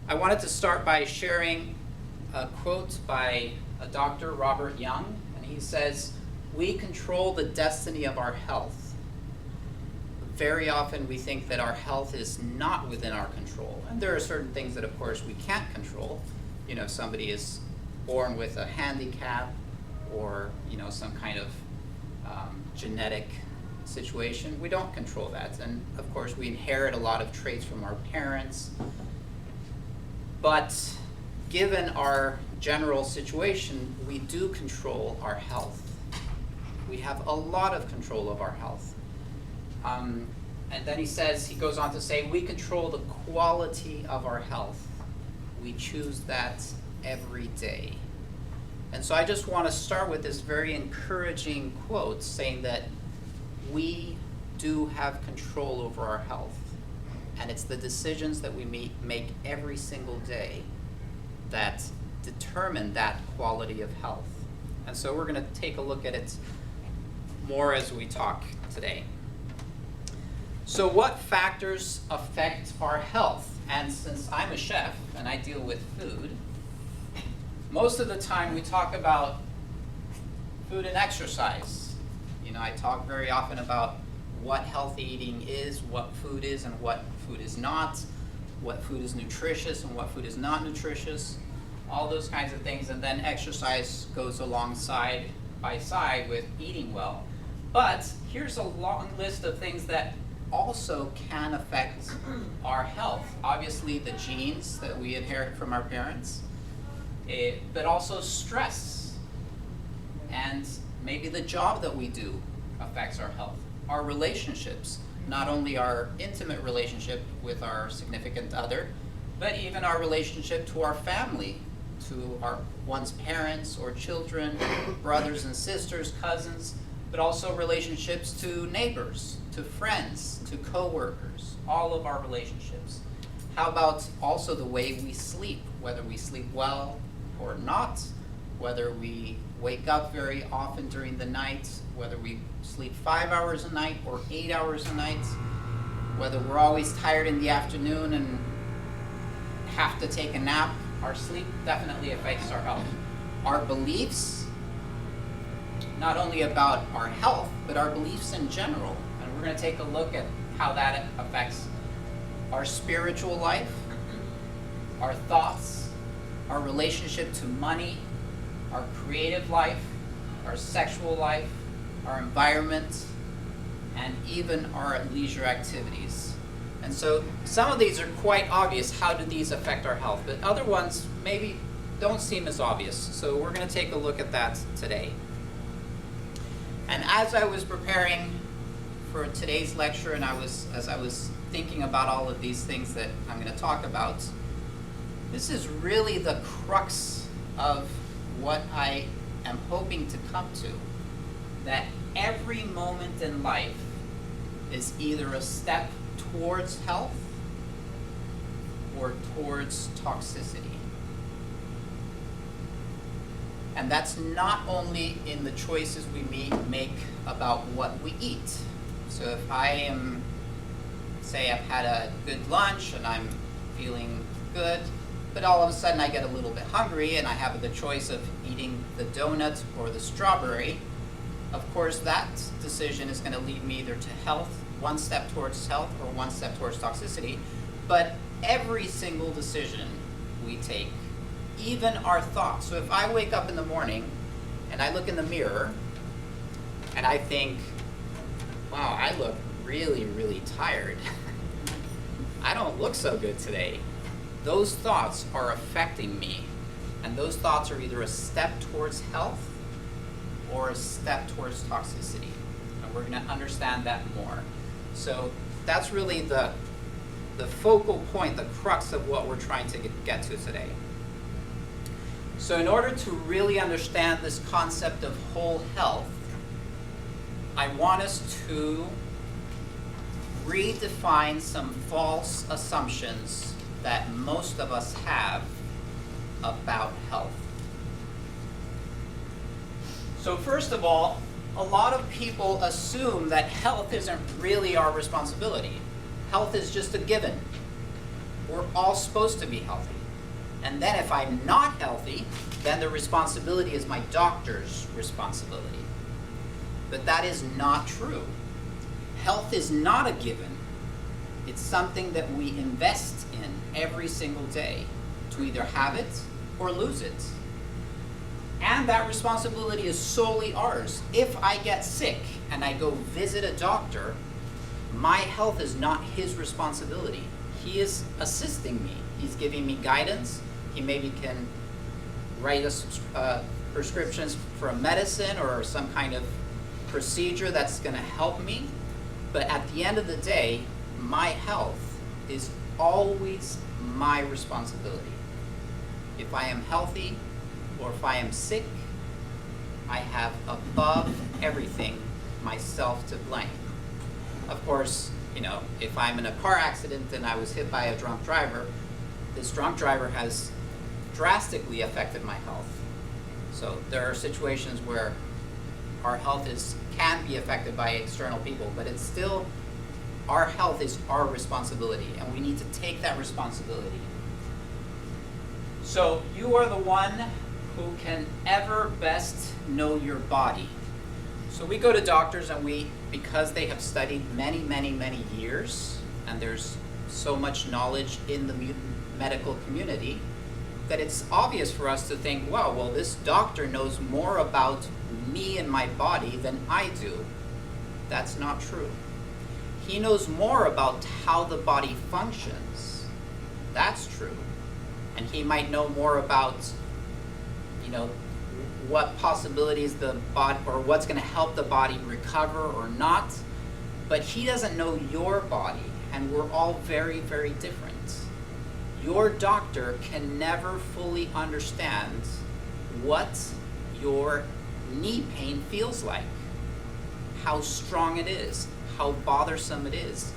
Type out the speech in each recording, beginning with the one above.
I wanted to start by sharing a quote by a Dr. Robert Young, and he says, "We control the destiny of our health." Very often we think that our health is not within our control, and there are certain things that of course we can't control. You know, if somebody is born with a handicap or, you know, some kind of genetic situation, we don't control that. And of course we inherit a lot of traits from our parents. But given our general situation, we do control our health. We have a lot of control of our health. And then he goes on to say, we control the quality of our health. We choose that every day. And so I just want to start with this very encouraging quote saying that we do have control over our health. And it's the decisions that we make every single day that determine that quality of health. And so we're going to take a look at it more as we talk today. So what factors affect our health? And since I'm a chef and I deal with food, most of the time we talk about food and exercise. You know, I talk very often about what healthy eating is, what food is and what food is not, what food is nutritious and what food is not nutritious, all those kinds of things. And then exercise goes alongside by side with eating well. But here's a long list of things that also can affect our health. Obviously the genes that we inherit from our parents, but also stress, and maybe the job that we do affects our health. Our relationships, not only our intimate relationship with our significant other, but even our relationship to our family, to one's parents or children, brothers and sisters, cousins, but also relationships to neighbors, to friends, to co-workers, all of our relationships. How about also the way we sleep, whether we sleep well or not, whether we wake up very often during the night, whether we sleep 5 hours a night or 8 hours a night, whether we're always tired in the afternoon and have to take a nap. Our sleep definitely affects our health. Our beliefs, not only about our health, but our beliefs in general. And we're going to take a look at how that affects our spiritual life, our thoughts, our relationship to money, our creative life, our sexual life, our environment, and even our leisure activities. And so some of these are quite obvious. How do these affect our health? But other ones maybe don't seem as obvious. So we're going to take a look at that today. And as I was preparing for today's lecture, and as I was thinking about all of these things that I'm going to talk about, this is really the crux of what I am hoping to come to, that every moment in life is either a step towards health or towards toxicity. And that's not only in the choices we make about what we eat. So if say I've had a good lunch and I'm feeling good, but all of a sudden I get a little bit hungry and I have the choice of eating the donut or the strawberry, of course that decision is going to lead me either to health, one step towards health, or one step towards toxicity. But every single decision we take, even our thoughts. So if I wake up in the morning and I look in the mirror and I think, wow, I look really, really tired. I don't look so good today. Those thoughts are affecting me. And those thoughts are either a step towards health or a step towards toxicity. And we're going to understand that more. So that's really the focal point, the crux of what we're trying to get to today. So in order to really understand this concept of whole health, I want us to redefine some false assumptions that most of us have about health. So first of all, a lot of people assume that health isn't really our responsibility. Health is just a given. We're all supposed to be healthy. And then if I'm not healthy, then the responsibility is my doctor's responsibility. But that is not true. Health is not a given. It's something that we invest in every single day to either have it or lose it. And that responsibility is solely ours. If I get sick and I go visit a doctor, my health is not his responsibility. He is assisting me. He's giving me guidance. He maybe can write us prescriptions for a medicine or some kind of procedure that's going to help me. But at the end of the day, my health is always my responsibility. If I am healthy or if I am sick, I have above everything myself to blame. Of course, if I'm in a car accident and I was hit by a drunk driver, this drunk driver has drastically affected my health. So there are situations where our health can be affected by external people, but it's still, our health is our responsibility, and we need to take that responsibility. So you are the one who can ever best know your body. So we go to doctors and because they have studied many, many, many years, and there's so much knowledge in the medical community, that it's obvious for us to think, wow, well, this doctor knows more about me and my body than I do. That's not true. He knows more about how the body functions. That's true. And he might know more about, what possibilities the body, or what's going to help the body recover or not. But he doesn't know your body, and we're all very, very different. Your doctor can never fully understand what your knee pain feels like, how strong it is, how bothersome it is,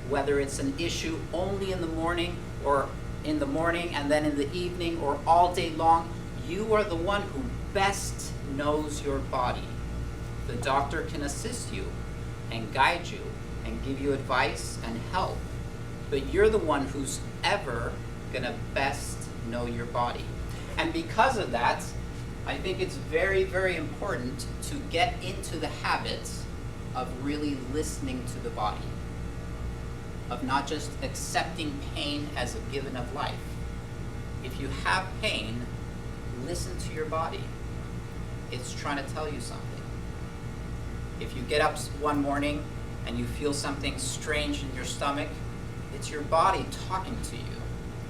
whether it's an issue only in the morning and then in the evening or all day long. You are the one who best knows your body. The doctor can assist you and guide you and give you advice and help, but you're the one who's ever gonna best know your body. And because of that, I think it's very, very important to get into the habit of really listening to the body, of not just accepting pain as a given of life. If you have pain, listen to your body. It's trying to tell you something. If you get up one morning and you feel something strange in your stomach, it's your body talking to you.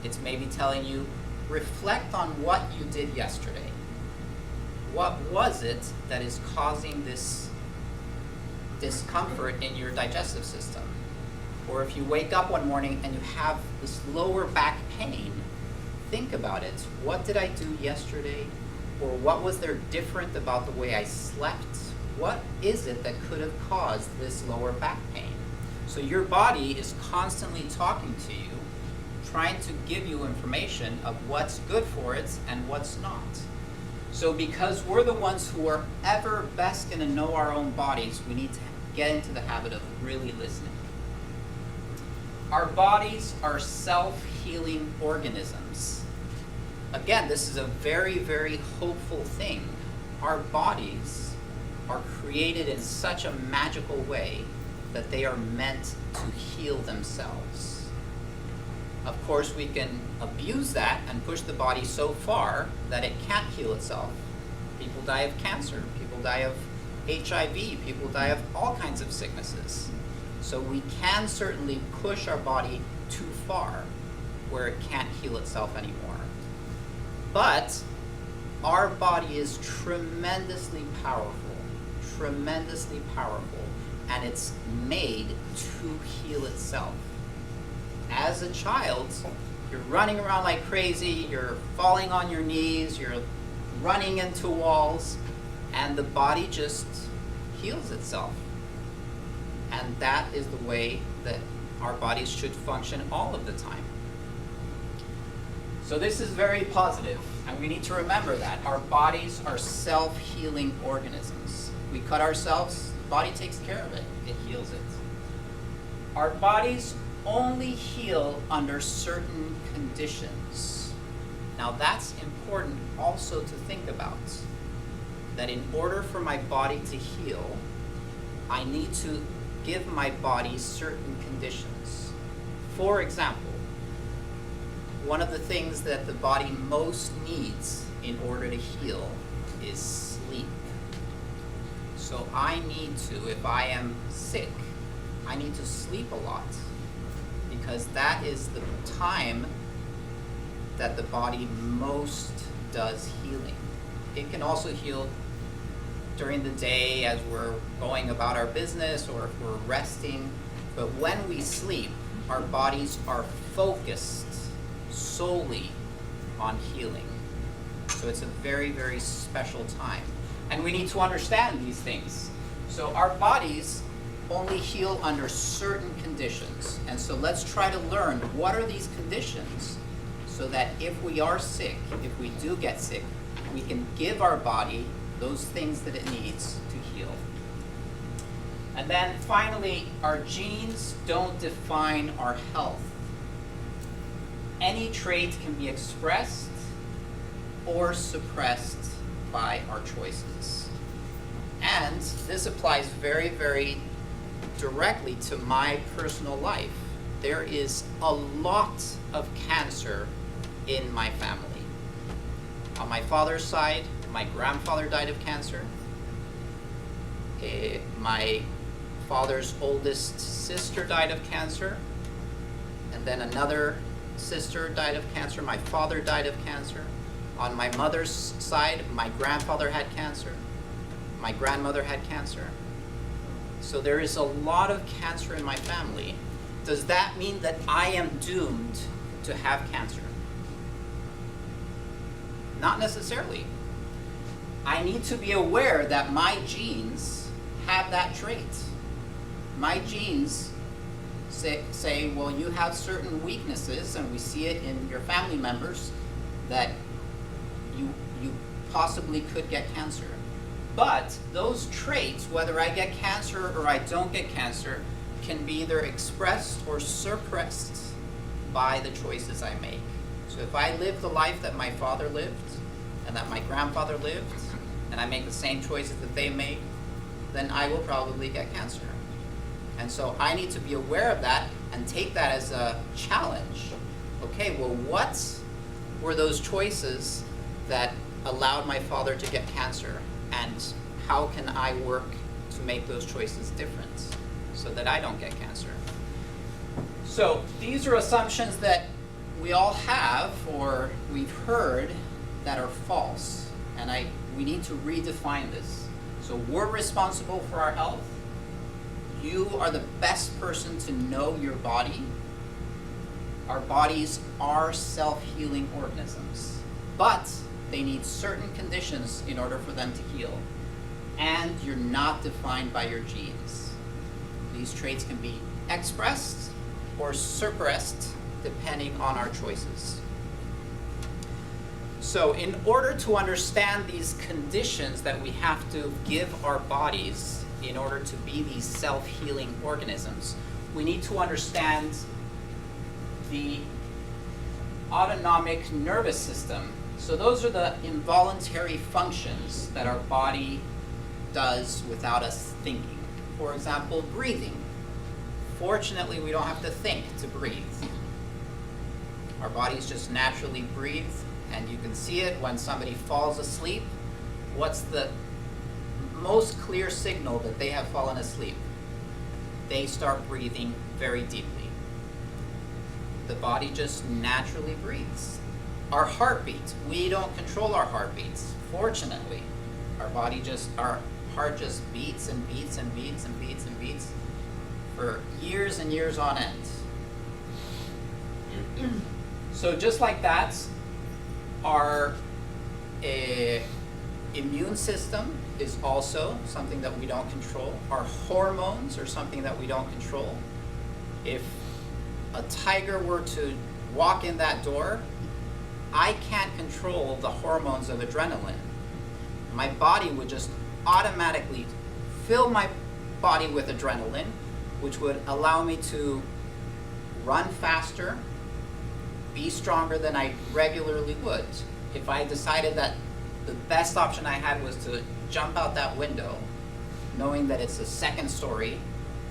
It's maybe telling you, reflect on what you did yesterday. What was it that is causing this discomfort in your digestive system? Or if you wake up one morning and you have this lower back pain, think about it. What did I do yesterday? Or what was there different about the way I slept? What is it that could have caused this lower back pain? So your body is constantly talking to you, trying to give you information of what's good for it and what's not. So because we're the ones who are ever best going to know our own bodies, we need to get into the habit of really listening. Our bodies are self-healing organisms. Again, this is a very, very hopeful thing. Our bodies are created in such a magical way that they are meant to heal themselves. Of course, we can abuse that and push the body so far that it can't heal itself. People die of cancer, people die of HIV, people die of all kinds of sicknesses. So we can certainly push our body too far where it can't heal itself anymore. But our body is tremendously powerful, and it's made to heal itself. As a child, you're running around like crazy, you're falling on your knees, you're running into walls, and the body just heals itself. And that is the way that our bodies should function all of the time. So this is very positive, and we need to remember that. Our bodies are self-healing organisms. We cut ourselves, the body takes care of it. It heals it. Our bodies only heal under certain conditions. Now that's important also to think about, that in order for my body to heal, I need to give my body certain conditions. For example, one of the things that the body most needs in order to heal is sleep. So I need to, if I am sick, I need to sleep a lot, because that is the time that the body most does healing. It can also heal during the day as we're going about our business or if we're resting, but when we sleep, our bodies are focused solely on healing. So it's a very, very special time. And we need to understand these things. So our bodies only heal under certain conditions. And so let's try to learn what are these conditions so that if we are sick, if we do get sick, we can give our body those things that it needs to heal. And then finally, our genes don't define our health. Any trait can be expressed or suppressed by our choices. And this applies very, very directly to my personal life. There is a lot of cancer in my family. On my father's side, my grandfather died of cancer. My father's oldest sister died of cancer. And then another sister died of cancer. My father died of cancer. On my mother's side, my grandfather had cancer. My grandmother had cancer. So there is a lot of cancer in my family. Does that mean that I am doomed to have cancer? Not necessarily. I need to be aware that my genes have that trait. My genes say, well, you have certain weaknesses, and we see it in your family members, that you possibly could get cancer. But those traits, whether I get cancer or I don't get cancer, can be either expressed or suppressed by the choices I make. So if I live the life that my father lived and that my grandfather lived, and I make the same choices that they made, then I will probably get cancer. And so I need to be aware of that and take that as a challenge. Okay, well, what were those choices that allowed my father to get cancer? And how can I work to make those choices different so that I don't get cancer? So these are assumptions that we all have or we've heard that are false. And we need to redefine this. So we're responsible for our health. You are the best person to know your body. Our bodies are self-healing organisms, but they need certain conditions in order for them to heal. And you're not defined by your genes. These traits can be expressed or suppressed depending on our choices. So in order to understand these conditions that we have to give our bodies in order to be these self-healing organisms, we need to understand the autonomic nervous system. So those are the involuntary functions that our body does without us thinking. For example, breathing. Fortunately, we don't have to think to breathe. Our bodies just naturally breathe, and you can see it when somebody falls asleep. What's the most clear signal that they have fallen asleep? They start breathing very deeply. The body just naturally breathes. Our heartbeat, we don't control our heartbeats, fortunately. Our heart just beats and beats and beats and beats and beats for years and years on end. So just like that, our immune system is also something that we don't control. Our hormones are something that we don't control. If a tiger were to walk in that door, I can't control the hormones of adrenaline. My body would just automatically fill my body with adrenaline, which would allow me to run faster, be stronger than I regularly would. If I decided that the best option I had was to jump out that window, knowing that it's a second story,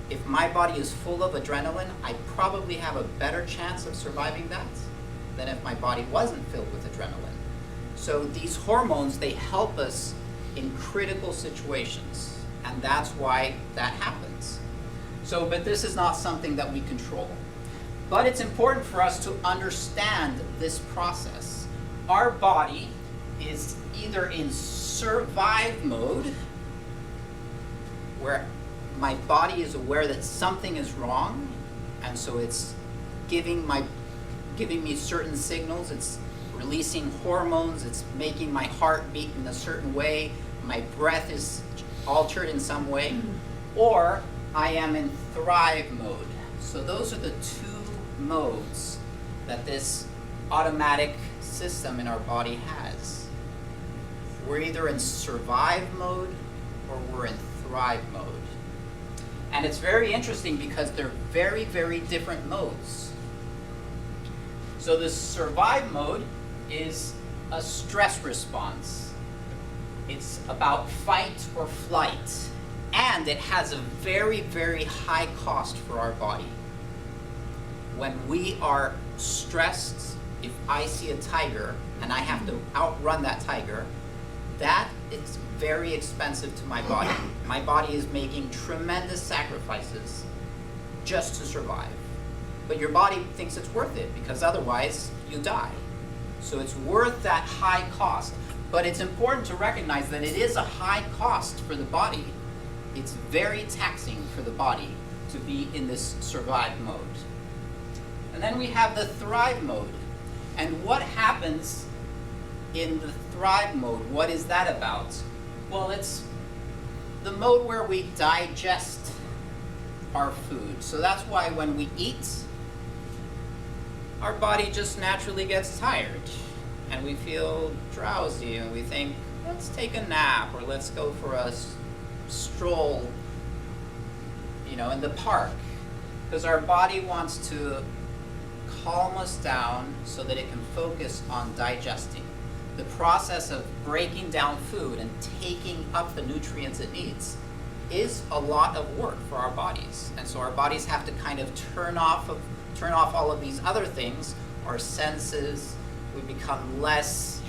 if my body is full of adrenaline, I probably have a better chance of surviving that than if my body wasn't filled with adrenaline. So these hormones, they help us in critical situations, and that's why that happens. So, but this is not something that we control. But it's important for us to understand this process. Our body is either in survive mode, where my body is aware that something is wrong, and so it's giving me certain signals. It's releasing hormones, it's making my heart beat in a certain way, my breath is altered in some way, or I am in thrive mode. So those are the two modes that this automatic system in our body has. We're either in survive mode or we're in thrive mode. And it's very interesting because they're very, very different modes. So the survive mode is a stress response. It's about fight or flight. And it has a very, very high cost for our body. When we are stressed, if I see a tiger and I have to outrun that tiger, that is very expensive to my body. My body is making tremendous sacrifices just to survive. But your body thinks it's worth it because otherwise you die. So it's worth that high cost. But it's important to recognize that it is a high cost for the body. It's very taxing for the body to be in this survive mode. And then we have the thrive mode. And what happens in the thrive mode? What is that about? Well, it's the mode where we digest our food. So that's why when we eat, our body just naturally gets tired and we feel drowsy and we think, let's take a nap or let's go for a stroll, in the park. Because our body wants to calm us down so that it can focus on digesting. The process of breaking down food and taking up the nutrients it needs is a lot of work for our bodies. And so our bodies have to kind of turn off all of these other things, our senses. We become less,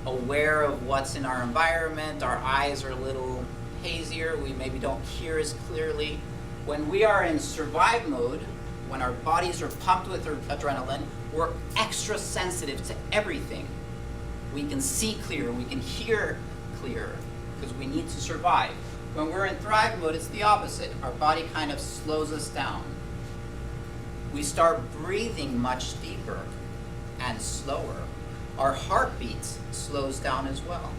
aware of what's in our environment. Our eyes are a little hazier. We maybe don't hear as clearly. When we are in survive mode, when our bodies are pumped with adrenaline, we're extra sensitive to everything. We can see clear, we can hear clear, because we need to survive. When we're in thrive mode, it's the opposite. Our body kind of slows us down. We start breathing much deeper and slower. Our heartbeat slows down as well.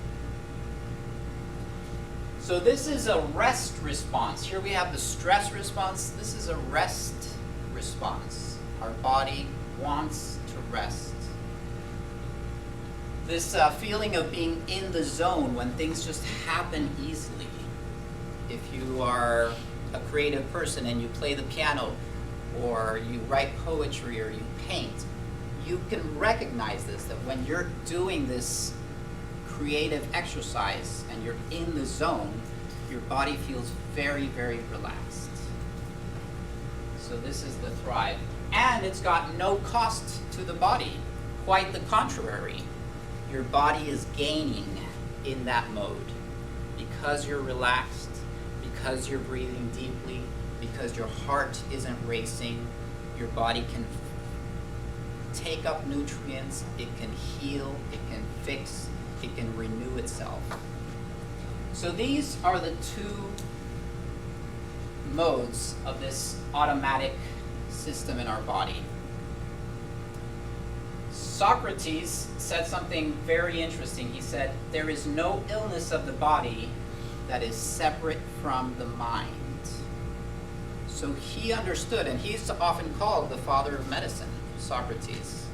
So this is a rest response. Here we have the stress response. This is a rest response. Our body wants to rest. This feeling of being in the zone when things just happen easily. If you are a creative person and you play the piano, or you write poetry, or you paint, you can recognize this, that when you're doing this creative exercise and you're in the zone, your body feels very, very relaxed. So this is the thrive. And it's got no cost to the body. Quite the contrary. Your body is gaining in that mode because you're relaxed, because you're breathing deeply, because your heart isn't racing. Your body can take up nutrients, it can heal, it can fix, it can renew itself. So these are the two modes of this automatic system in our body. Socrates said something very interesting. He said, there is no illness of the body that is separate from the mind. So he understood, and he's often called the father of medicine, Socrates.